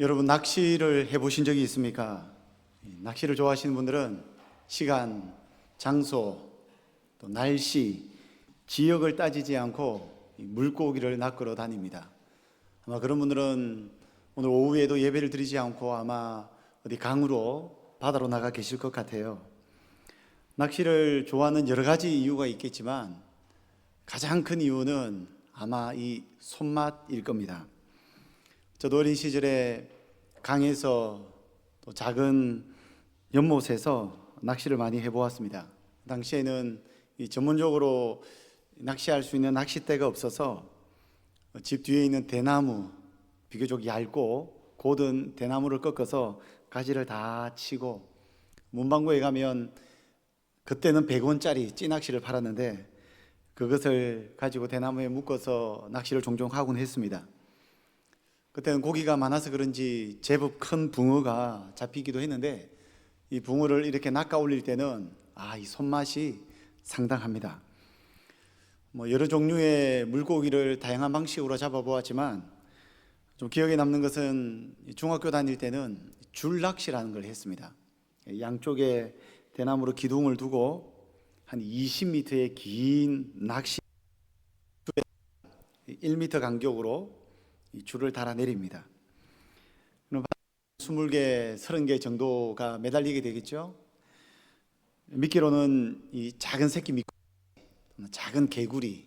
여러분, 낚시를 해보신 적이 있습니까? 낚시를 좋아하시는 분들은 시간, 장소, 또 날씨, 지역을 따지지 않고 물고기를 낚으러 다닙니다. 아마 그런 분들은 오늘 오후에도 예배를 드리지 않고 아마 어디 강으로 바다로 나가 계실 것 같아요. 낚시를 좋아하는 여러 가지 이유가 있겠지만 가장 큰 이유는 아마 이 손맛일 겁니다. 저도 어린 시절에 강에서 또 작은 연못에서 낚시를 많이 해보았습니다. 당시에는 이 전문적으로 낚시할 수 있는 낚싯대가 없어서 집 뒤에 있는 대나무, 비교적 얇고 곧은 대나무를 꺾어서 가지를 다 치고, 문방구에 가면 그때는 100원짜리 찌낚시를 팔았는데 그것을 가지고 대나무에 묶어서 낚시를 종종 하곤 했습니다. 그때는 고기가 많아서 그런지 제법 큰 붕어가 잡히기도 했는데, 이 붕어를 이렇게 낚아 올릴 때는 이 손맛이 상당합니다. 여러 종류의 물고기를 다양한 방식으로 잡아보았지만 좀 기억에 남는 것은 중학교 다닐 때는 줄낚시라는 걸 했습니다. 양쪽에 대나무로 기둥을 두고 한 20m의 긴 낚시 1m 간격으로 이 줄을 달아 내립니다. 20개, 30개 정도가 매달리게 되겠죠. 미끼로는 이 작은 새끼 미꾸라지, 작은 개구리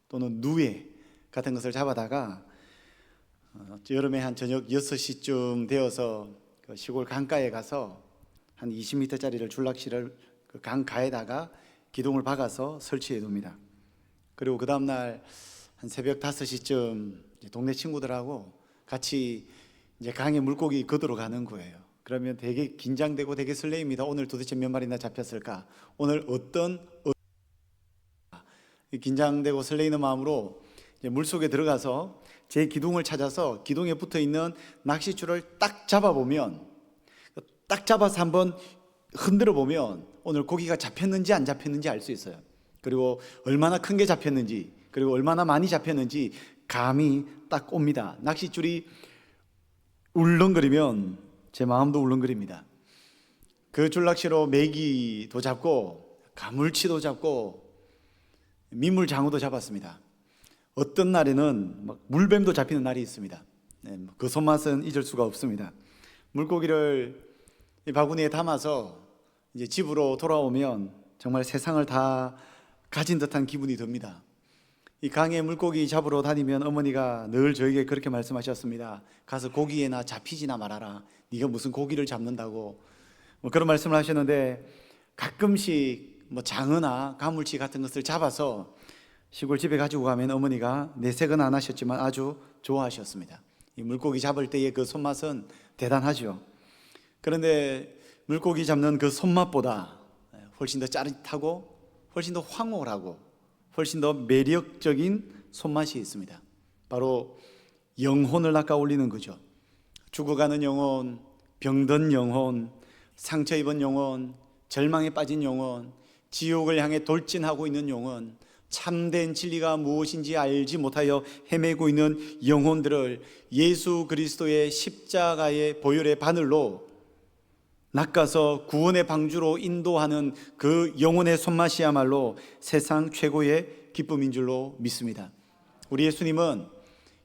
또는 누에 같은 것을 잡아다가 여름에 한 저녁 6시쯤 되어서 그 시골 강가에 가서 한 20m짜리를 줄낚시를 그 강가에다가 기둥을 박아서 설치해 둡니다. 그리고 그 다음날 한 새벽 5시쯤 동네 친구들하고 같이 이제 강에 물고기 걷으러 가는 거예요. 그러면 되게 긴장되고 되게 설레입니다. 오늘 도대체 몇 마리나 잡혔을까? 오늘 긴장되고 설레이는 마음으로 이제 물속에 들어가서 제 기둥을 찾아서 기둥에 붙어 있는 낚싯줄을 딱 잡아보면, 딱 잡아서 한번 흔들어 보면 오늘 고기가 잡혔는지 안 잡혔는지 알 수 있어요. 그리고 얼마나 큰 게 잡혔는지, 그리고 얼마나 많이 잡혔는지 감이 딱 옵니다. 낚싯줄이 울렁거리면 제 마음도 울렁거립니다. 그 줄낚시로 메기도 잡고 가물치도 잡고 민물장어도 잡았습니다. 어떤 날에는 물뱀도 잡히는 날이 있습니다. 그 손맛은 잊을 수가 없습니다. 물고기를 이 바구니에 담아서 이제 집으로 돌아오면 정말 세상을 다 가진 듯한 기분이 듭니다. 이 강에 물고기 잡으러 다니면 어머니가 늘 저에게 그렇게 말씀하셨습니다. 가서 고기에나 잡히지나 말아라. 네가 무슨 고기를 잡는다고, 그런 말씀을 하셨는데, 가끔씩 장어나 가물치 같은 것을 잡아서 시골 집에 가지고 가면 어머니가 내색은 안 하셨지만 아주 좋아하셨습니다. 이 물고기 잡을 때의 그 손맛은 대단하죠. 그런데 물고기 잡는 그 손맛보다 훨씬 더 짜릿하고 훨씬 더 황홀하고 훨씬 더 매력적인 손맛이 있습니다. 바로 영혼을 낚아 올리는 거죠. 죽어가는 영혼, 병든 영혼, 상처 입은 영혼, 절망에 빠진 영혼, 지옥을 향해 돌진하고 있는 영혼, 참된 진리가 무엇인지 알지 못하여 헤매고 있는 영혼들을 예수 그리스도의 십자가의 보혈의 바늘로 낚아서 구원의 방주로 인도하는 그 영혼의 손맛이야말로 세상 최고의 기쁨인 줄로 믿습니다. 우리 예수님은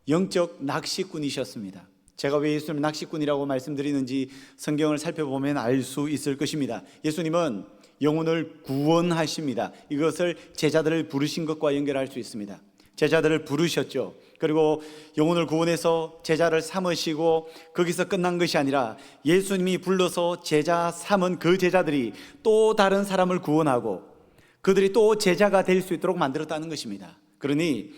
영적 낚시꾼이셨습니다. 제가 왜 예수님 낚시꾼이라고 말씀드리는지 성경을 살펴보면 알 수 있을 것입니다. 예수님은 영혼을 구원하십니다. 이것을 제자들을 부르신 것과 연결할 수 있습니다. 제자들을 부르셨죠. 그리고 영혼을 구원해서 제자를 삼으시고 거기서 끝난 것이 아니라 예수님이 불러서 제자 삼은 그 제자들이 또 다른 사람을 구원하고 그들이 또 제자가 될 수 있도록 만들었다는 것입니다. 그러니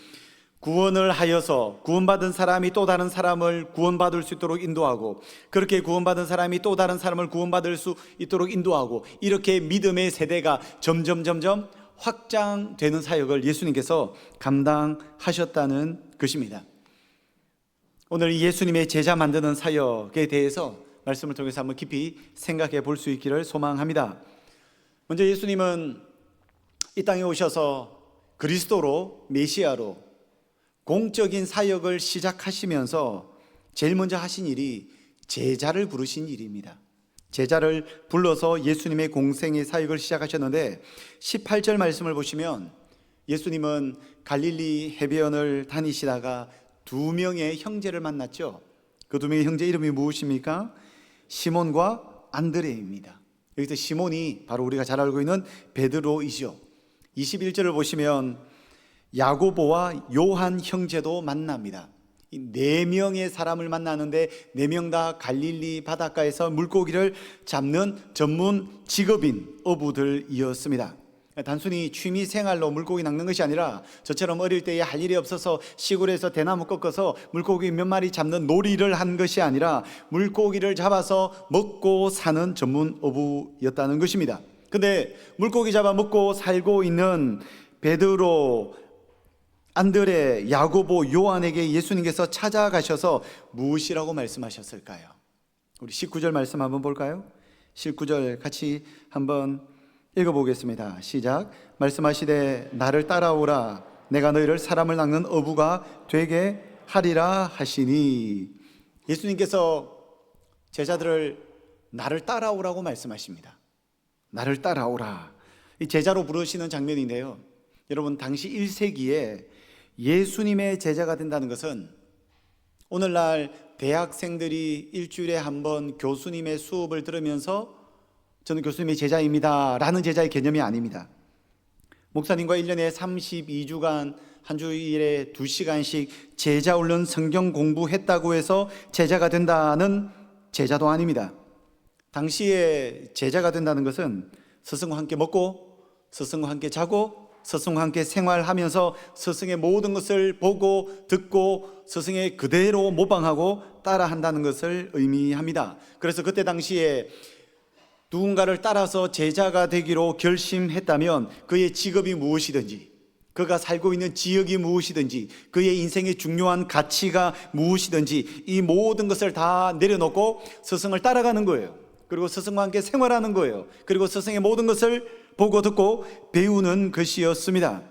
구원을 하여서 구원받은 사람이 또 다른 사람을 구원받을 수 있도록 인도하고, 그렇게 구원받은 사람이 또 다른 사람을 구원받을 수 있도록 인도하고, 이렇게 믿음의 세대가 점점 확장되는 사역을 예수님께서 감당하셨다는 것입니다. 오늘 예수님의 제자 만드는 사역에 대해서 말씀을 통해서 한번 깊이 생각해 볼 수 있기를 소망합니다. 먼저 예수님은 이 땅에 오셔서 그리스도로, 메시아로 공적인 사역을 시작하시면서 제일 먼저 하신 일이 제자를 부르신 일입니다. 제자를 불러서 예수님의 공생의 사역을 시작하셨는데 18절 말씀을 보시면 예수님은 갈릴리 해변을 다니시다가 두 명의 형제를 만났죠. 그 두 명의 형제 이름이 무엇입니까? 시몬과 안드레입니다. 여기서 시몬이 바로 우리가 잘 알고 있는 베드로이죠. 21절을 보시면 야고보와 요한 형제도 만납니다. 이 네 명의 사람을 만나는데 네 명 다 갈릴리 바닷가에서 물고기를 잡는 전문 직업인 어부들이었습니다. 단순히 취미 생활로 물고기 낚는 것이 아니라 저처럼 어릴 때에 할 일이 없어서 시골에서 대나무 꺾어서 물고기 몇 마리 잡는 놀이를 한 것이 아니라 물고기를 잡아서 먹고 사는 전문 어부였다는 것입니다. 근데 물고기 잡아 먹고 살고 있는 베드로, 안드레, 야고보, 요한에게 예수님께서 찾아가셔서 무엇이라고 말씀하셨을까요? 우리 19절 말씀 한번 볼까요? 19절 같이 한번 읽어보겠습니다. 시작. 말씀하시되 나를 따라오라. 내가 너희를 사람을 낚는 어부가 되게 하리라 하시니. 예수님께서 제자들을 나를 따라오라고 말씀하십니다. 나를 따라오라. 이 제자로 부르시는 장면인데요, 여러분 당시 1세기에 예수님의 제자가 된다는 것은 오늘날 대학생들이 일주일에 한 번 교수님의 수업을 들으면서 저는 교수님의 제자입니다 라는 제자의 개념이 아닙니다. 목사님과 1년에 32주간 한 주일에 2시간씩 제자훈련 성경 공부했다고 해서 제자가 된다는 제자도 아닙니다. 당시에 제자가 된다는 것은 스승과 함께 먹고 스승과 함께 자고 스승과 함께 생활하면서 스승의 모든 것을 보고 듣고 스승의 그대로 모방하고 따라한다는 것을 의미합니다. 그래서 그때 당시에 누군가를 따라서 제자가 되기로 결심했다면 그의 직업이 무엇이든지, 그가 살고 있는 지역이 무엇이든지, 그의 인생의 중요한 가치가 무엇이든지 이 모든 것을 다 내려놓고 스승을 따라가는 거예요. 그리고 스승과 함께 생활하는 거예요. 그리고 스승의 모든 것을 보고 듣고 배우는 것이었습니다.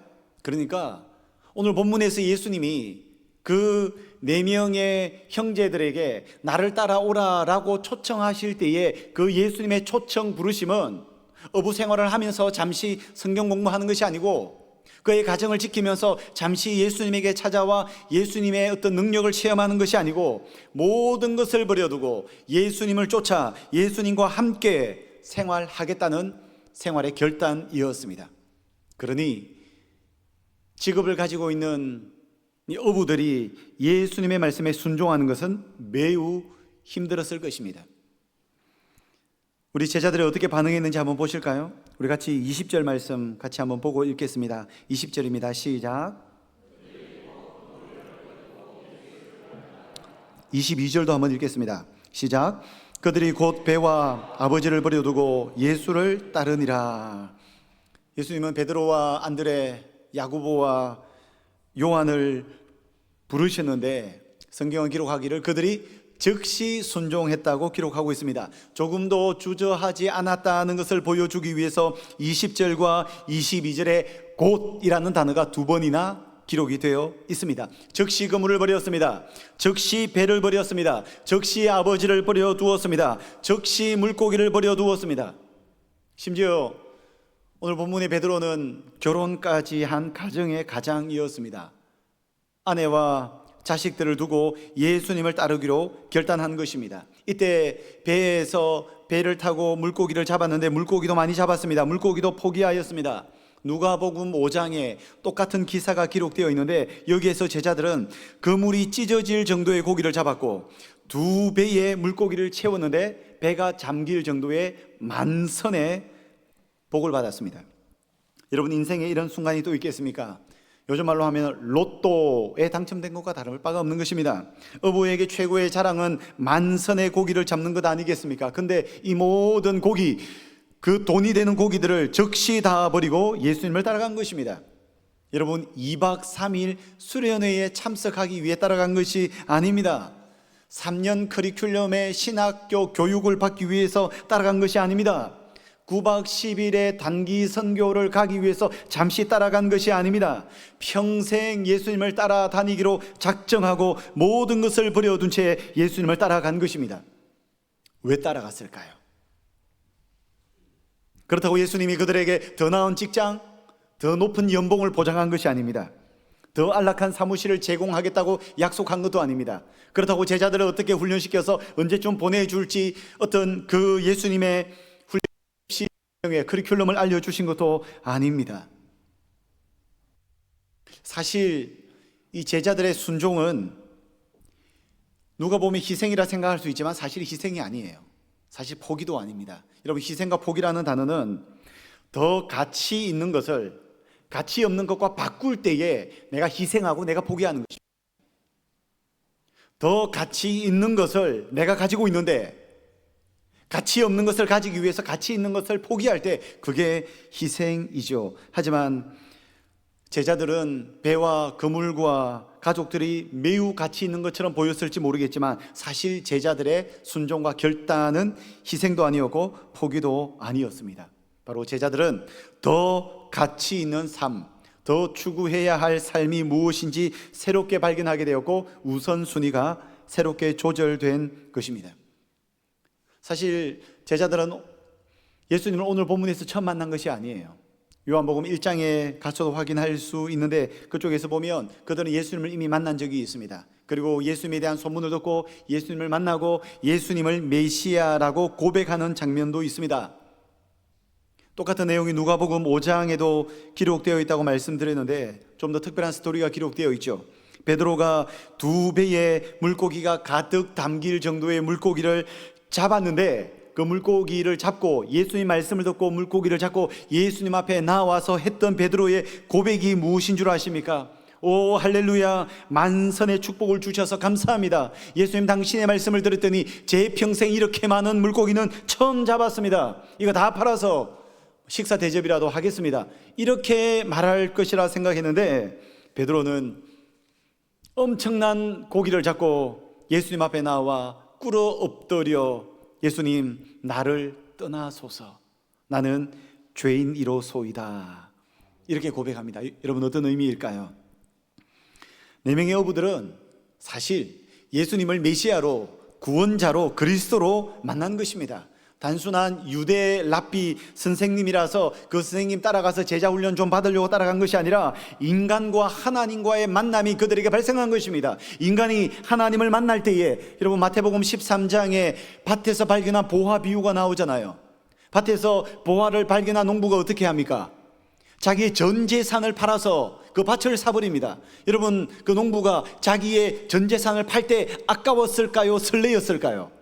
그러니까 오늘 본문에서 예수님이 그 네 명의 형제들에게 나를 따라오라라고 초청하실 때에 그 예수님의 초청 부르심은 어부 생활을 하면서 잠시 성경 공부하는 것이 아니고 그의 가정을 지키면서 잠시 예수님에게 찾아와 예수님의 어떤 능력을 체험하는 것이 아니고 모든 것을 버려두고 예수님을 쫓아 예수님과 함께 생활하겠다는 생활의 결단이었습니다. 그러니 직업을 가지고 있는 이 어부들이 예수님의 말씀에 순종하는 것은 매우 힘들었을 것입니다. 우리 제자들이 어떻게 반응했는지 한번 보실까요? 우리 같이 20절 말씀 같이 한번 보고 읽겠습니다. 20절입니다. 시작. 22절도 한번 읽겠습니다. 시작. 그들이 곧 배와 아버지를 버려두고 예수를 따르니라. 예수님은 베드로와 안드레, 야고보와 요한을 부르셨는데 성경은 기록하기를 그들이 즉시 순종했다고 기록하고 있습니다. 조금도 주저하지 않았다는 것을 보여주기 위해서 20절과 22절에 곧이라는 단어가 두 번이나 기록이 되어 있습니다. 즉시 그물을 버렸습니다. 즉시 배를 버렸습니다. 즉시 아버지를 버려두었습니다. 즉시 물고기를 버려두었습니다. 심지어 오늘 본문의 베드로는 결혼까지 한 가정의 가장이었습니다. 아내와 자식들을 두고 예수님을 따르기로 결단한 것입니다. 이때 배에서 배를 타고 물고기를 잡았는데 물고기도 많이 잡았습니다. 물고기도 포기하였습니다. 누가복음 5장에 똑같은 기사가 기록되어 있는데 여기에서 제자들은 그물이 찢어질 정도의 고기를 잡았고 두 배의 물고기를 채웠는데 배가 잠길 정도의 만선의 복을 받았습니다. 여러분 인생에 이런 순간이 또 있겠습니까? 요즘 말로 하면 로또에 당첨된 것과 다를 바가 없는 것입니다. 어부에게 최고의 자랑은 만선의 고기를 잡는 것 아니겠습니까? 근데 이 모든 고기, 그 돈이 되는 고기들을 즉시 다 버리고 예수님을 따라간 것입니다. 여러분 2박 3일 수련회에 참석하기 위해 따라간 것이 아닙니다. 3년 커리큘럼의 신학교 교육을 받기 위해서 따라간 것이 아닙니다. 9박 10일의 단기 선교를 가기 위해서 잠시 따라간 것이 아닙니다. 평생 예수님을 따라다니기로 작정하고 모든 것을 버려둔 채 예수님을 따라간 것입니다. 왜 따라갔을까요? 그렇다고 예수님이 그들에게 더 나은 직장, 더 높은 연봉을 보장한 것이 아닙니다. 더 안락한 사무실을 제공하겠다고 약속한 것도 아닙니다. 그렇다고 제자들을 어떻게 훈련시켜서 언제쯤 보내줄지 어떤 그 예수님의 훈련의 커리큘럼을 알려주신 것도 아닙니다. 사실 이 제자들의 순종은 누가 보면 희생이라 생각할 수 있지만 사실 희생이 아니에요. 사실 포기도 아닙니다. 여러분, 희생과 포기라는 단어는 더 가치 있는 것을 가치 없는 것과 바꿀 때에 내가 희생하고 내가 포기하는 것입니다. 더 가치 있는 것을 내가 가지고 있는데 가치 없는 것을 가지기 위해서 가치 있는 것을 포기할 때 그게 희생이죠. 하지만 제자들은 배와 그물과 가족들이 매우 가치 있는 것처럼 보였을지 모르겠지만 사실 제자들의 순종과 결단은 희생도 아니었고 포기도 아니었습니다. 바로 제자들은 더 가치 있는 삶, 더 추구해야 할 삶이 무엇인지 새롭게 발견하게 되었고 우선순위가 새롭게 조절된 것입니다. 사실 제자들은 예수님을 오늘 본문에서 처음 만난 것이 아니에요. 요한복음 1장에 가서도 확인할 수 있는데 그쪽에서 보면 그들은 예수님을 이미 만난 적이 있습니다. 그리고 예수님에 대한 소문을 듣고 예수님을 만나고 예수님을 메시아라고 고백하는 장면도 있습니다. 똑같은 내용이 누가복음 5장에도 기록되어 있다고 말씀드렸는데 좀 더 특별한 스토리가 기록되어 있죠. 베드로가 2배의 물고기가 가득 담길 정도의 물고기를 잡았는데 그 물고기를 잡고 예수님 말씀을 듣고 물고기를 잡고 예수님 앞에 나와서 했던 베드로의 고백이 무엇인 줄 아십니까? 오 할렐루야, 만선의 축복을 주셔서 감사합니다. 예수님, 당신의 말씀을 들었더니 제 평생 이렇게 많은 물고기는 처음 잡았습니다. 이거 다 팔아서 식사 대접이라도 하겠습니다. 이렇게 말할 것이라 생각했는데 베드로는 엄청난 고기를 잡고 예수님 앞에 나와 꿇어 엎드려 예수님, 나를 떠나소서. 나는 죄인이로소이다. 이렇게 고백합니다. 여러분, 어떤 의미일까요? 4명의 어부들은 사실 예수님을 메시아로, 구원자로, 그리스도로 만난 것입니다. 단순한 유대 랍비 선생님이라서 그 선생님 따라가서 제자 훈련 좀 받으려고 따라간 것이 아니라 인간과 하나님과의 만남이 그들에게 발생한 것입니다. 인간이 하나님을 만날 때에, 여러분 마태복음 13장에 밭에서 발견한 보화 비유가 나오잖아요. 밭에서 보화를 발견한 농부가 어떻게 합니까? 자기의 전 재산을 팔아서 그 밭을 사버립니다. 여러분, 그 농부가 자기의 전 재산을 팔 때 아까웠을까요? 설레였을까요?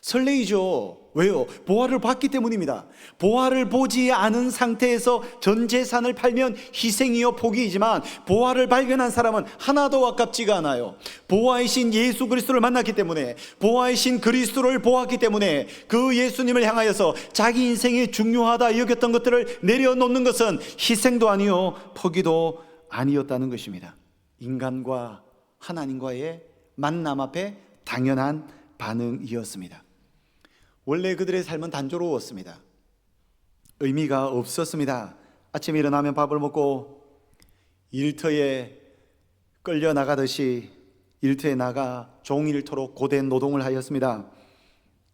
설레이죠. 왜요? 보화를 봤기 때문입니다. 보화를 보지 않은 상태에서 전 재산을 팔면 희생이요 포기이지만 보화를 발견한 사람은 하나도 아깝지가 않아요. 보화의 신 예수 그리스도를 만났기 때문에, 보화의 신 그리스도를 보았기 때문에 그 예수님을 향하여서 자기 인생이 중요하다 여겼던 것들을 내려놓는 것은 희생도 아니요 포기도 아니었다는 것입니다. 인간과 하나님과의 만남 앞에 당연한 반응이었습니다. 원래 그들의 삶은 단조로웠습니다. 의미가 없었습니다. 아침에 일어나면 밥을 먹고 일터에 끌려 나가듯이 일터에 나가 종일토록 고된 노동을 하였습니다.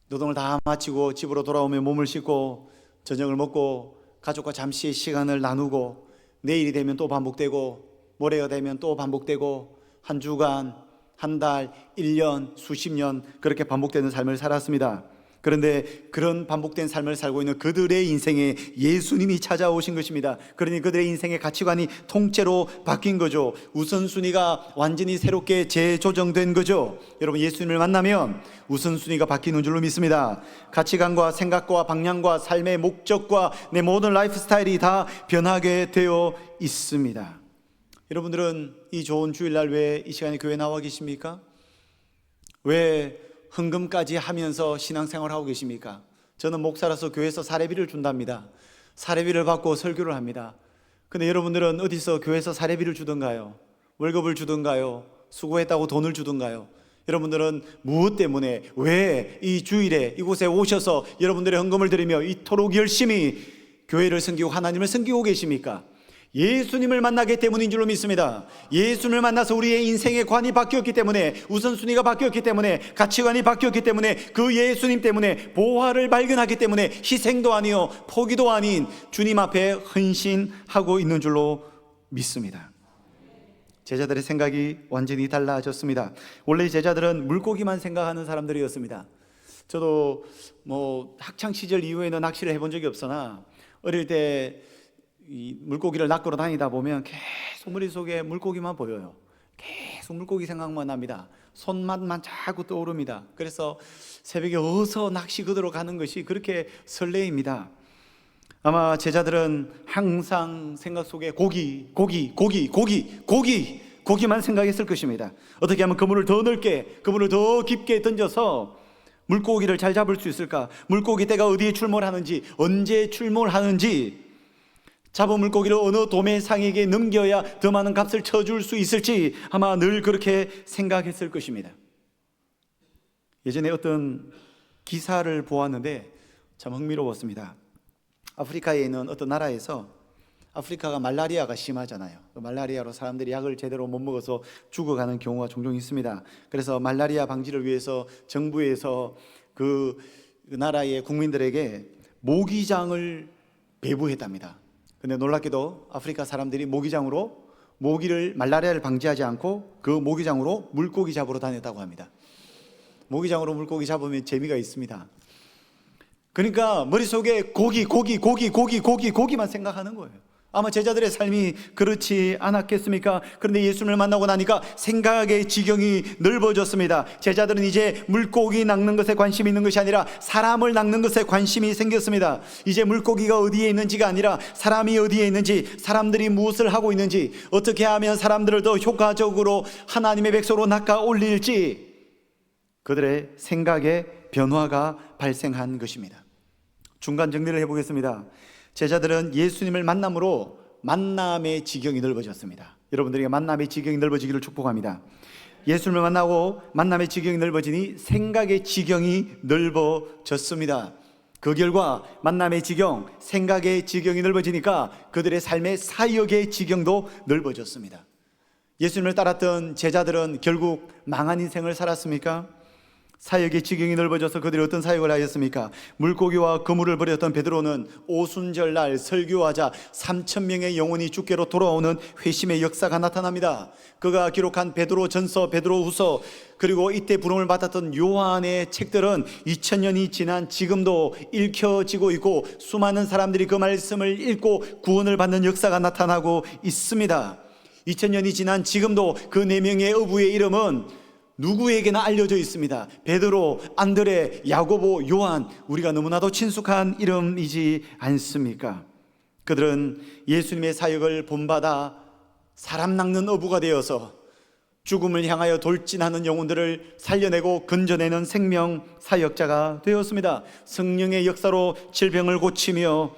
노동을 다 마치고 집으로 돌아오면 몸을 씻고 저녁을 먹고 가족과 잠시 시간을 나누고 내일이 되면 또 반복되고 모레가 되면 또 반복되고 한 주간, 한 달, 1년, 수십 년 그렇게 반복되는 삶을 살았습니다. 그런데 그런 반복된 삶을 살고 있는 그들의 인생에 예수님이 찾아오신 것입니다. 그러니 그들의 인생의 가치관이 통째로 바뀐 거죠. 우선순위가 완전히 새롭게 재조정된 거죠. 여러분, 예수님을 만나면 우선순위가 바뀌는 줄로 믿습니다. 가치관과 생각과 방향과 삶의 목적과 내 모든 라이프 스타일이 다 변하게 되어 있습니다. 여러분들은 이 좋은 주일날 왜 이 시간에 교회 나와 계십니까? 왜 헌금까지 하면서 신앙생활을 하고 계십니까? 저는 목사라서 교회에서 사례비를 준답니다. 사례비를 받고 설교를 합니다. 근데 여러분들은 어디서 교회에서 사례비를 주던가요? 월급을 주던가요? 수고했다고 돈을 주던가요? 여러분들은 무엇 때문에, 왜 이 주일에 이곳에 오셔서 여러분들의 헌금을 드리며 이토록 열심히 교회를 섬기고 하나님을 섬기고 계십니까? 예수님을 만나기 때문인 줄로 믿습니다. 예수님을 만나서 우리의 인생의 관이 바뀌었기 때문에, 우선순위가 바뀌었기 때문에, 가치관이 바뀌었기 때문에, 그 예수님 때문에 보화를 발견하기 때문에 희생도 아니요 포기도 아닌 주님 앞에 헌신하고 있는 줄로 믿습니다. 제자들의 생각이 완전히 달라졌습니다. 원래 제자들은 물고기만 생각하는 사람들이었습니다. 저도 학창 시절 이후에는 낚시를 해본 적이 없으나 어릴 때 이 물고기를 낚으러 다니다 보면 계속 머릿속에 물고기만 보여요. 계속 물고기 생각만 납니다. 손맛만 자꾸 떠오릅니다. 그래서 새벽에 어서 낚시 그대로 가는 것이 그렇게 설레입니다. 아마 제자들은 항상 생각 속에 고기만 생각했을 것입니다. 어떻게 하면 그물을 더 넓게, 그물을 더 깊게 던져서 물고기를 잘 잡을 수 있을까? 물고기 떼가 어디에 출몰하는지, 언제 출몰하는지, 잡은 물고기를 어느 도매상에게 넘겨야 더 많은 값을 쳐줄 수 있을지 아마 늘 그렇게 생각했을 것입니다. 예전에 어떤 기사를 보았는데 참 흥미로웠습니다. 아프리카에 있는 어떤 나라에서, 아프리카가 말라리아가 심하잖아요. 말라리아로 사람들이 약을 제대로 못 먹어서 죽어가는 경우가 종종 있습니다. 그래서 말라리아 방지를 위해서 정부에서 그 나라의 국민들에게 모기장을 배부했답니다. 근데 놀랍게도 아프리카 사람들이 모기장으로 말라리아를 방지하지 않고 그 모기장으로 물고기 잡으러 다녔다고 합니다. 모기장으로 물고기 잡으면 재미가 있습니다. 그러니까 머릿속에 고기만 생각하는 거예요. 아마 제자들의 삶이 그렇지 않았겠습니까? 그런데 예수님을 만나고 나니까 생각의 지경이 넓어졌습니다. 제자들은 이제 물고기 낚는 것에 관심이 있는 것이 아니라 사람을 낚는 것에 관심이 생겼습니다. 이제 물고기가 어디에 있는지가 아니라 사람이 어디에 있는지, 사람들이 무엇을 하고 있는지, 어떻게 하면 사람들을 더 효과적으로 하나님의 백성으로 낚아 올릴지, 그들의 생각에 변화가 발생한 것입니다. 중간 정리를 해보겠습니다. 제자들은 예수님을 만남으로 만남의 지경이 넓어졌습니다. 여러분들에게 만남의 지경이 넓어지기를 축복합니다. 예수님을 만나고 만남의 지경이 넓어지니 생각의 지경이 넓어졌습니다. 그 결과 만남의 지경, 생각의 지경이 넓어지니까 그들의 삶의 사역의 지경도 넓어졌습니다. 예수님을 따랐던 제자들은 결국 망한 인생을 살았습니까? 사역의 지경이 넓어져서 그들이 어떤 사역을 하였습니까? 물고기와 그물을 버렸던 베드로는 오순절날 설교하자 3,000명의 영혼이 주께로 돌아오는 회심의 역사가 나타납니다. 그가 기록한 베드로전서, 베드로후서, 그리고 이때 부름을 받았던 요한의 책들은 2000년이 지난 지금도 읽혀지고 있고 수많은 사람들이 그 말씀을 읽고 구원을 받는 역사가 나타나고 있습니다. 2000년이 지난 지금도 그 4명의 어부의 이름은 누구에게나 알려져 있습니다. 베드로, 안드레, 야고보, 요한, 우리가 너무나도 친숙한 이름이지 않습니까? 그들은 예수님의 사역을 본받아 사람 낚는 어부가 되어서 죽음을 향하여 돌진하는 영혼들을 살려내고 건져내는 생명 사역자가 되었습니다. 성령의 역사로 질병을 고치며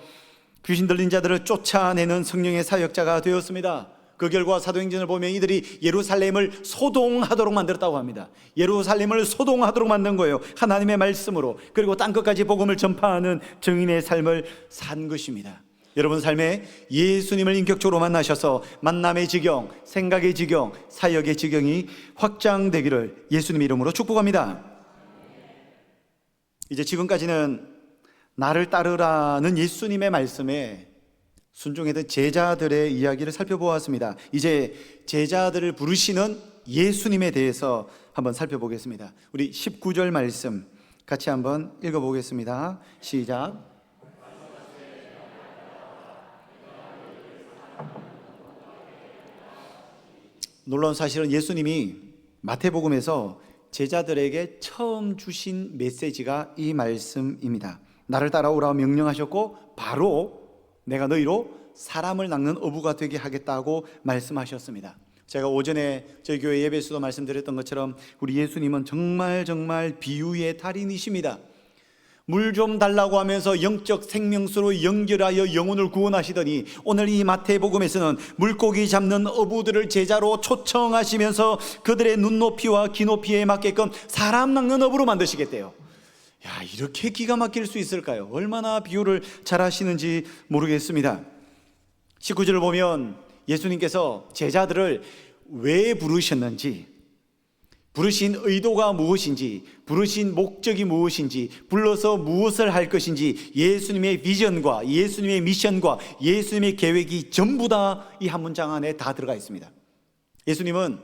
귀신 들린 자들을 쫓아내는 성령의 사역자가 되었습니다. 그 결과 사도행전을 보면 이들이 예루살렘을 소동하도록 만들었다고 합니다. 예루살렘을 소동하도록 만든 거예요. 하나님의 말씀으로. 그리고 땅끝까지 복음을 전파하는 증인의 삶을 산 것입니다. 여러분 삶에 예수님을 인격적으로 만나셔서 만남의 지경, 생각의 지경, 사역의 지경이 확장되기를 예수님 이름으로 축복합니다. 이제 지금까지는 나를 따르라는 예수님의 말씀에 순종했던 제자들의 이야기를 살펴보았습니다. 이제 제자들을 부르시는 예수님에 대해서 한번 살펴보겠습니다. 우리 19절 말씀 같이 한번 읽어보겠습니다. 시작. 놀라운 사실은 예수님이 마태복음에서 제자들에게 처음 주신 메시지가 이 말씀입니다. 나를 따라오라고 명령하셨고 바로 내가 너희로 사람을 낚는 어부가 되게 하겠다고 말씀하셨습니다. 제가 오전에 저희 교회 예배에서도 말씀드렸던 것처럼 우리 예수님은 정말 비유의 달인이십니다. 물 좀 달라고 하면서 영적 생명수로 연결하여 영혼을 구원하시더니 오늘 이 마태복음에서는 물고기 잡는 어부들을 제자로 초청하시면서 그들의 눈높이와 귀높이에 맞게끔 사람 낚는 어부로 만드시겠대요. 야, 이렇게 기가 막힐 수 있을까요? 얼마나 비유를 잘 하시는지 모르겠습니다. 19절을 보면 예수님께서 제자들을 왜 부르셨는지, 부르신 의도가 무엇인지, 부르신 목적이 무엇인지, 불러서 무엇을 할 것인지, 예수님의 비전과 예수님의 미션과 예수님의 계획이 전부 다 이 한 문장 안에 다 들어가 있습니다. 예수님은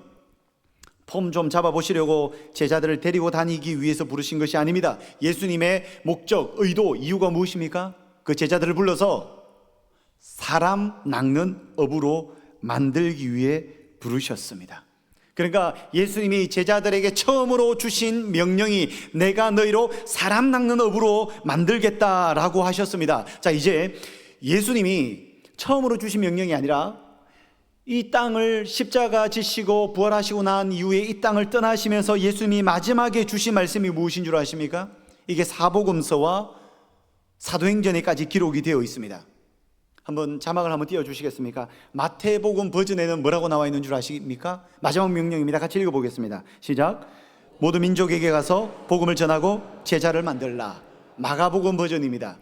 폼 좀 잡아보시려고 제자들을 데리고 다니기 위해서 부르신 것이 아닙니다. 예수님의 목적, 의도, 이유가 무엇입니까? 그 제자들을 불러서 사람 낚는 업으로 만들기 위해 부르셨습니다. 그러니까 예수님이 제자들에게 처음으로 주신 명령이 내가 너희로 사람 낚는 업으로 만들겠다라고 하셨습니다. 자, 이제 예수님이 처음으로 주신 명령이 아니라 이 땅을 십자가 지시고 부활하시고 난 이후에 이 땅을 떠나시면서 예수님이 마지막에 주신 말씀이 무엇인 줄 아십니까? 이게 사복음서와 사도행전에까지 기록이 되어 있습니다. 한번 자막을 한번 띄워주시겠습니까? 마태복음 버전에는 뭐라고 나와 있는 줄 아십니까? 마지막 명령입니다. 같이 읽어보겠습니다. 시작. 모든 민족에게 가서 복음을 전하고 제자를 만들라. 마가복음 버전입니다.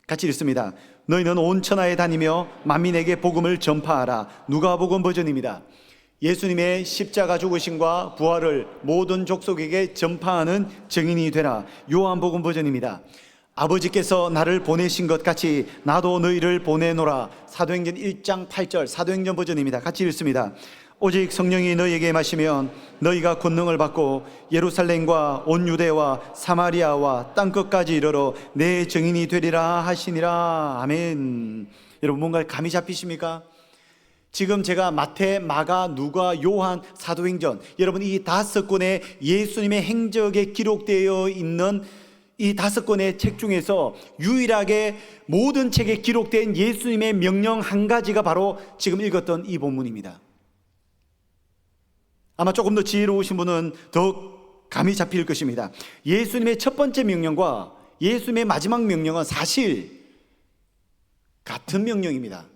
같이 읽습니다. 너희는 온 천하에 다니며 만민에게 복음을 전파하라. 누가복음 버전입니다. 예수님의 십자가 죽으심과 부활을 모든 족속에게 전파하는 증인이 되라. 요한복음 버전입니다. 아버지께서 나를 보내신 것 같이 나도 너희를 보내노라. 사도행전 1장 8절 사도행전 버전입니다. 같이 읽습니다. 오직 성령이 너희에게 임하시면 너희가 권능을 받고 예루살렘과 온 유대와 사마리아와 땅끝까지 이르러 내 증인이 되리라 하시니라. 아멘. 여러분 뭔가 감이 잡히십니까? 지금 제가 마태, 마가, 누가, 요한, 사도행전, 여러분 이 5권의 예수님의 행적에 기록되어 있는 이 5권의 책 중에서 유일하게 모든 책에 기록된 예수님의 명령 한 가지가 바로 지금 읽었던 이 본문입니다. 아마 조금 더 지혜로우신 분은 더 감이 잡힐 것입니다. 예수님의 첫 번째 명령과 예수님의 마지막 명령은 사실 같은 명령입니다.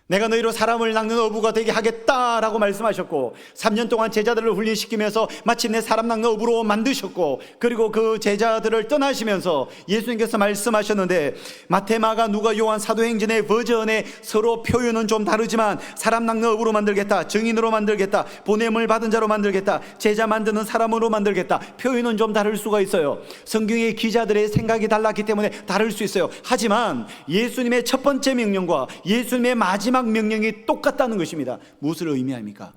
내가 너희로 사람을 낚는 어부가 되게 하겠다라고 말씀하셨고 3년 동안 제자들을 훈련시키면서 마침내 사람 낚는 어부로 만드셨고, 그리고 그 제자들을 떠나시면서 예수님께서 말씀하셨는데 마태, 마가, 누가, 요한, 사도행전의 버전에 서로 표현은 좀 다르지만 사람 낚는 어부로 만들겠다, 증인으로 만들겠다, 보냄을 받은 자로 만들겠다, 제자 만드는 사람으로 만들겠다, 표현은 좀 다를 수가 있어요. 성경의 기자들의 생각이 달랐기 때문에 다를 수 있어요. 하지만 예수님의 첫 번째 명령과 예수님의 마지막 명령이 똑같다는 것입니다. 무엇을 의미합니까?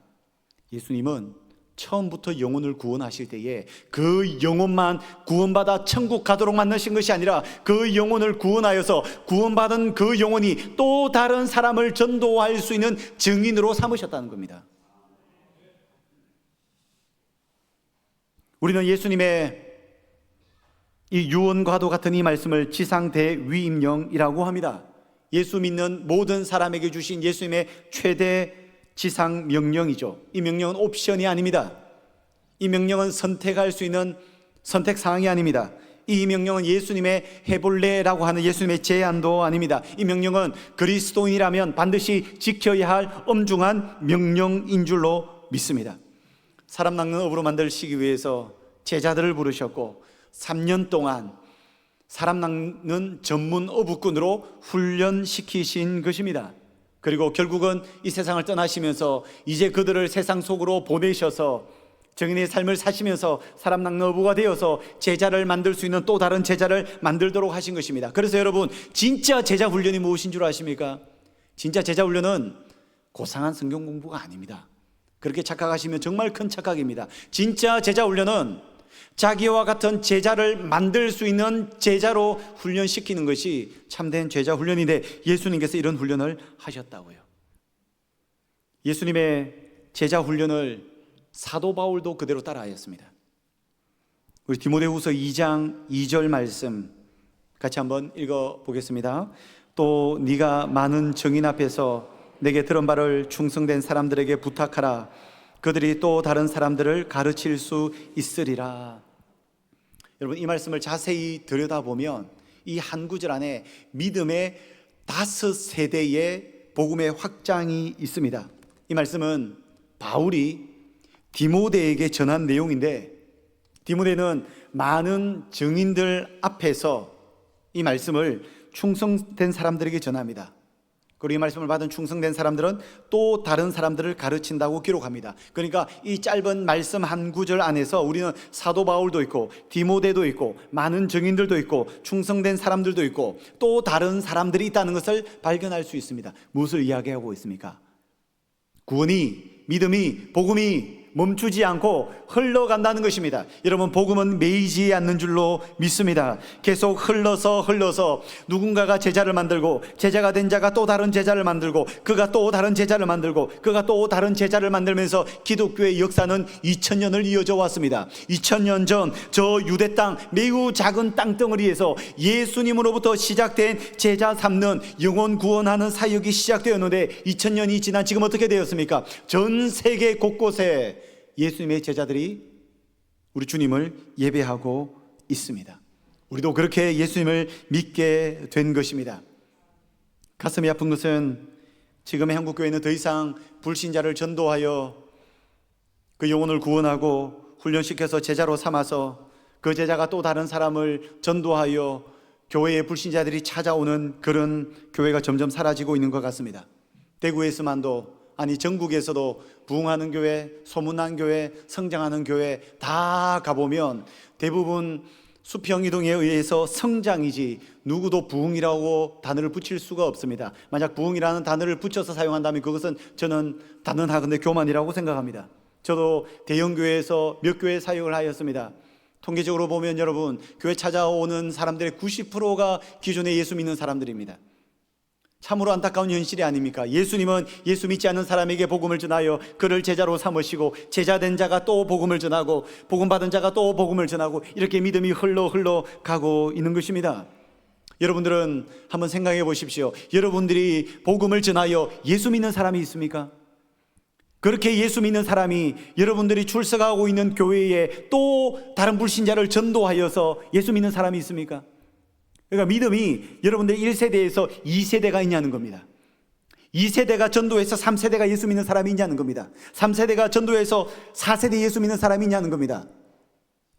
예수님은 처음부터 영혼을 구원하실 때에 그 영혼만 구원받아 천국 가도록 만드신 것이 아니라 그 영혼을 구원하여서 구원받은 그 영혼이 또 다른 사람을 전도할 수 있는 증인으로 삼으셨다는 겁니다. 우리는 예수님의 이 유언과도 같은 이 말씀을 지상대위임령이라고 합니다. 예수 믿는 모든 사람에게 주신 예수님의 최대 지상 명령이죠. 이 명령은 옵션이 아닙니다. 이 명령은 선택할 수 있는 선택 사항이 아닙니다. 이 명령은 예수님의 해볼래라고 하는 예수님의 제안도 아닙니다. 이 명령은 그리스도인이라면 반드시 지켜야 할 엄중한 명령인 줄로 믿습니다. 사람 낚는 업으로 만들시기 위해서 제자들을 부르셨고 3년 동안 사람 낚는 전문 어부꾼으로 훈련시키신 것입니다. 그리고 결국은 이 세상을 떠나시면서 이제 그들을 세상 속으로 보내셔서 증인의 삶을 사시면서 사람 낚는 어부가 되어서 제자를 만들 수 있는 또 다른 제자를 만들도록 하신 것입니다. 그래서 여러분, 진짜 제자 훈련이 무엇인 줄 아십니까? 진짜 제자 훈련은 고상한 성경 공부가 아닙니다. 그렇게 착각하시면 정말 큰 착각입니다. 진짜 제자 훈련은 자기와 같은 제자를 만들 수 있는 제자로 훈련시키는 것이 참된 제자 훈련인데, 예수님께서 이런 훈련을 하셨다고요. 예수님의 제자 훈련을 사도 바울도 그대로 따라하였습니다. 우리 디모데후서 2장 2절 말씀 같이 한번 읽어보겠습니다. 또 네가 많은 증인 앞에서 내게 들은 바를 충성된 사람들에게 부탁하라. 그들이 또 다른 사람들을 가르칠 수 있으리라. 여러분, 이 말씀을 자세히 들여다보면 이 한 구절 안에 믿음의 5세대의 복음의 확장이 있습니다. 이 말씀은 바울이 디모데에게 전한 내용인데, 디모데는 많은 증인들 앞에서 이 말씀을 충성된 사람들에게 전합니다. 그리고 이 말씀을 받은 충성된 사람들은 또 다른 사람들을 가르친다고 기록합니다. 그러니까 이 짧은 말씀 한 구절 안에서 우리는 사도 바울도 있고 디모데도 있고 많은 증인들도 있고 충성된 사람들도 있고 또 다른 사람들이 있다는 것을 발견할 수 있습니다. 무엇을 이야기하고 있습니까? 구원이, 믿음이, 복음이 멈추지 않고 흘러간다는 것입니다. 여러분, 복음은 매이지 않는 줄로 믿습니다. 계속 흘러서 누군가가 제자를 만들고 제자가 된 자가 또 다른 제자를 만들고 그가 또 다른 제자를 만들고 그가 또 다른 제자를 만들면서 기독교의 역사는 2000년을 이어져 왔습니다. 2000년 전 저 유대 땅, 매우 작은 땅덩어리에서 예수님으로부터 시작된 제자 삼는 영혼 구원하는 사역이 시작되었는데 2000년이 지난 지금 어떻게 되었습니까? 전 세계 곳곳에 예수님의 제자들이 우리 주님을 예배하고 있습니다. 우리도 그렇게 예수님을 믿게 된 것입니다. 가슴이 아픈 것은 지금의 한국교회는 더 이상 불신자를 전도하여 그 영혼을 구원하고 훈련시켜서 제자로 삼아서 그 제자가 또 다른 사람을 전도하여 교회에 불신자들이 찾아오는 그런 교회가 점점 사라지고 있는 것 같습니다. 대구에서만도, 아니 전국에서도 부흥하는 교회, 소문난 교회, 성장하는 교회 다 가보면 대부분 수평이동에 의해서 성장이지 누구도 부흥이라고 단어를 붙일 수가 없습니다. 만약 부흥이라는 단어를 붙여서 사용한다면 그것은 저는 단언하건대 교만이라고 생각합니다. 저도 대형교회에서 몇 교회 사역을 하였습니다. 통계적으로 보면 여러분, 교회 찾아오는 사람들의 90%가 기존에 예수 믿는 사람들입니다. 참으로 안타까운 현실이 아닙니까? 예수님은 예수 믿지 않는 사람에게 복음을 전하여 그를 제자로 삼으시고 제자된 자가 또 복음을 전하고 복음 받은 자가 또 복음을 전하고 이렇게 믿음이 흘러가고 있는 것입니다. 여러분들은 한번 생각해 보십시오. 여러분들이 복음을 전하여 예수 믿는 사람이 있습니까? 그렇게 예수 믿는 사람이 여러분들이 출석하고 있는 교회에 또 다른 불신자를 전도하여서 예수 믿는 사람이 있습니까? 그러니까 믿음이 여러분들 1세대에서 2세대가 있냐는 겁니다. 2세대가 전도해서 3세대가 예수 믿는 사람이 있냐는 겁니다. 3세대가 전도해서 4세대 예수 믿는 사람이 있냐는 겁니다.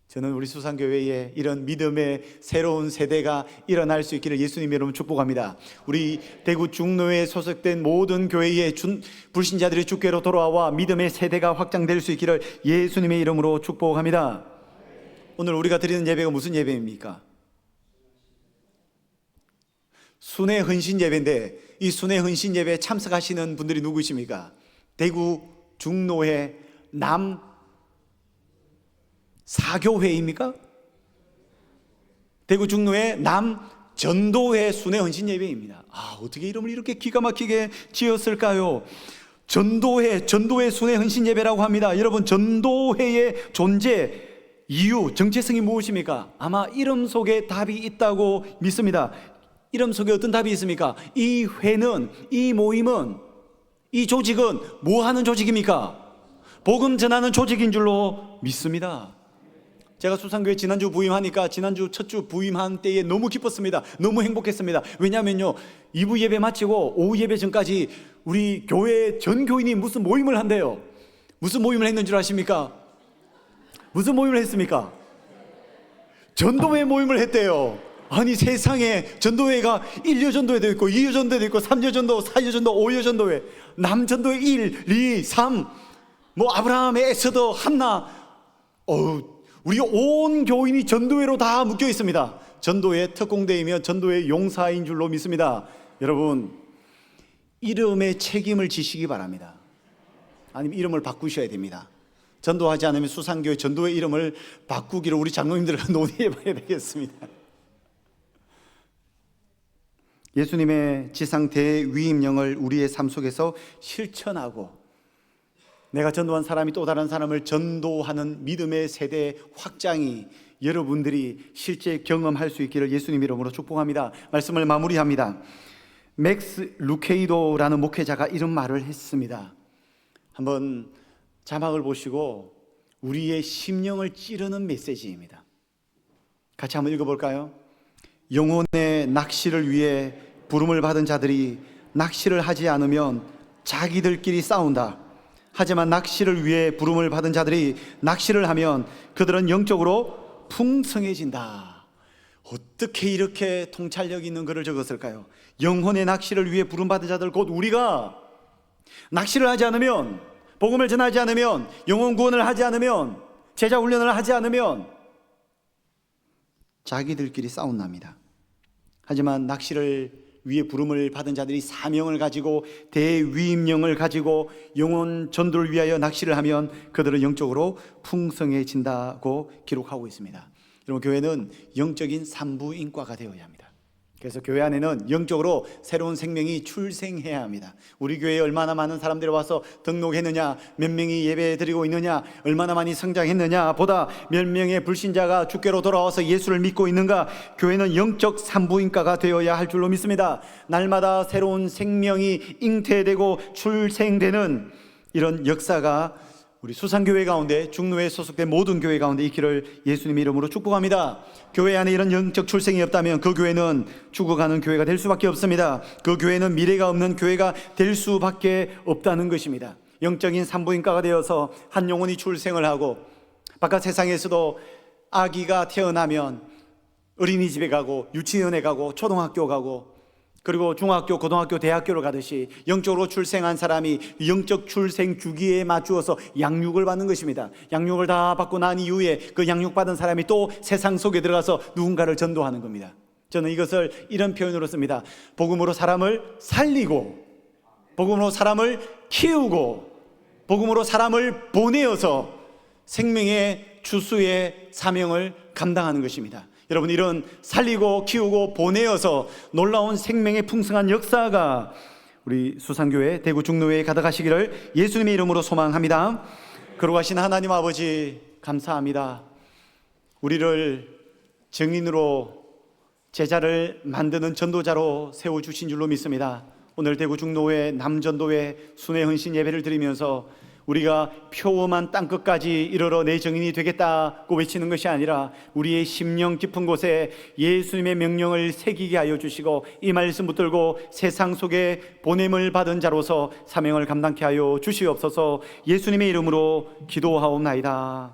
저는 우리 수산교회에 이런 믿음의 새로운 세대가 일어날 수 있기를 예수님 여러분 축복합니다. 우리 대구 중로에 소속된 모든 교회의 불신자들이 주께로 돌아와 믿음의 세대가 확장될 수 있기를 예수님의 이름으로 축복합니다. 오늘 우리가 드리는 예배가 무슨 예배입니까? 순회 헌신 예배인데 이 순회 헌신 예배에 참석하시는 분들이 누구십니까? 대구 중로회 남 사교회입니까? 대구 중로회 남 전도회 순회 헌신 예배입니다. 어떻게 이름을 이렇게 기가 막히게 지었을까요? 전도회 순회 헌신 예배라고 합니다. 여러분, 전도회의 존재 이유, 정체성이 무엇입니까? 아마 이름 속에 답이 있다고 믿습니다. 이름 속에 어떤 답이 있습니까? 이 회는, 이 모임은, 이 조직은 뭐 하는 조직입니까? 복음 전하는 조직인 줄로 믿습니다. 제가 수산교회 지난주 부임하니까 지난주 첫 주 부임한 때에 너무 기뻤습니다. 너무 행복했습니다. 왜냐하면요, 2부 예배 마치고 오후 예배 전까지 우리 교회 전 교인이 무슨 모임을 한대요. 무슨 모임을 했는 줄 아십니까? 무슨 모임을 했습니까? 전도회 모임을 했대요. 아니, 세상에 전도회가 1여 전도회도 있고 2여 전도회도 있고 3여 전도, 4여 전도, 5여 전도회, 남전도회 1, 2, 3, 뭐 아브라함의 에스더, 한나, 우리 온 교인이 전도회로 다 묶여 있습니다. 전도회 특공대이며 전도회 용사인 줄로 믿습니다. 여러분, 이름에 책임을 지시기 바랍니다. 아니면 이름을 바꾸셔야 됩니다. 전도하지 않으면 수산교회 전도회 이름을 바꾸기를 우리 장로님들과 논의해 봐야 되겠습니다. 예수님의 지상 대위임령을 우리의 삶 속에서 실천하고 내가 전도한 사람이 또 다른 사람을 전도하는 믿음의 세대 확장이 여러분들이 실제 경험할 수 있기를 예수님 이름으로 축복합니다. 말씀을 마무리합니다. 맥스 루케이도라는 목회자가 이런 말을 했습니다. 한번 자막을 보시고 우리의 심령을 찌르는 메시지입니다. 같이 한번 읽어볼까요? 영혼의 낚시를 위해 부름을 받은 자들이 낚시를 하지 않으면 자기들끼리 싸운다. 하지만 낚시를 위해 부름을 받은 자들이 낚시를 하면 그들은 영적으로 풍성해진다. 어떻게 이렇게 통찰력 있는 글을 적었을까요? 영혼의 낚시를 위해 부름받은 자들, 곧 우리가 낚시를 하지 않으면, 복음을 전하지 않으면, 영혼 구원을 하지 않으면, 제자 훈련을 하지 않으면 자기들끼리 싸운답니다. 하지만 낚시를 위해 부름을 받은 자들이 사명을 가지고 대위임령을 가지고 영혼 전도를 위하여 낚시를 하면 그들은 영적으로 풍성해진다고 기록하고 있습니다. 여러분, 교회는 영적인 산부인과가 되어야 합니다. 그래서 교회 안에는 영적으로 새로운 생명이 출생해야 합니다. 우리 교회에 얼마나 많은 사람들이 와서 등록했느냐, 몇 명이 예배 드리고 있느냐, 얼마나 많이 성장했느냐 보다 몇 명의 불신자가 주께로 돌아와서 예수를 믿고 있는가, 교회는 영적 산부인과가 되어야 할 줄로 믿습니다. 날마다 새로운 생명이 잉태되고 출생되는 이런 역사가 우리 수산교회 가운데, 중로에 소속된 모든 교회 가운데 있기를 예수님의 이름으로 축복합니다. 교회 안에 이런 영적 출생이 없다면 그 교회는 죽어가는 교회가 될 수밖에 없습니다. 그 교회는 미래가 없는 교회가 될 수밖에 없다는 것입니다. 영적인 산부인과가 되어서 한 영혼이 출생을 하고 바깥 세상에서도 아기가 태어나면 어린이집에 가고 유치원에 가고 초등학교 가고 그리고 중학교, 고등학교, 대학교를 가듯이 영적으로 출생한 사람이 영적 출생 주기에 맞추어서 양육을 받는 것입니다. 양육을 다 받고 난 이후에 그 양육받은 사람이 또 세상 속에 들어가서 누군가를 전도하는 겁니다. 저는 이것을 이런 표현으로 씁니다. 복음으로 사람을 살리고, 복음으로 사람을 키우고, 복음으로 사람을 보내어서 생명의 주수의 사명을 감당하는 것입니다. 여러분, 이런 살리고 키우고 보내어서 놀라운 생명의 풍성한 역사가 우리 수산교회 대구 중로회에 가득하시기를 예수님의 이름으로 소망합니다. 거룩하신 하나님 아버지, 감사합니다. 우리를 증인으로 제자를 만드는 전도자로 세워주신 줄로 믿습니다. 오늘 대구 중로회 남전도회 순회 헌신 예배를 드리면서 우리가 표험한 땅끝까지 이르러 내 증인이 되겠다고 외치는 것이 아니라 우리의 심령 깊은 곳에 예수님의 명령을 새기게 하여 주시고 이 말씀 붙들고 세상 속에 보냄을 받은 자로서 사명을 감당케 하여 주시옵소서. 예수님의 이름으로 기도하옵나이다.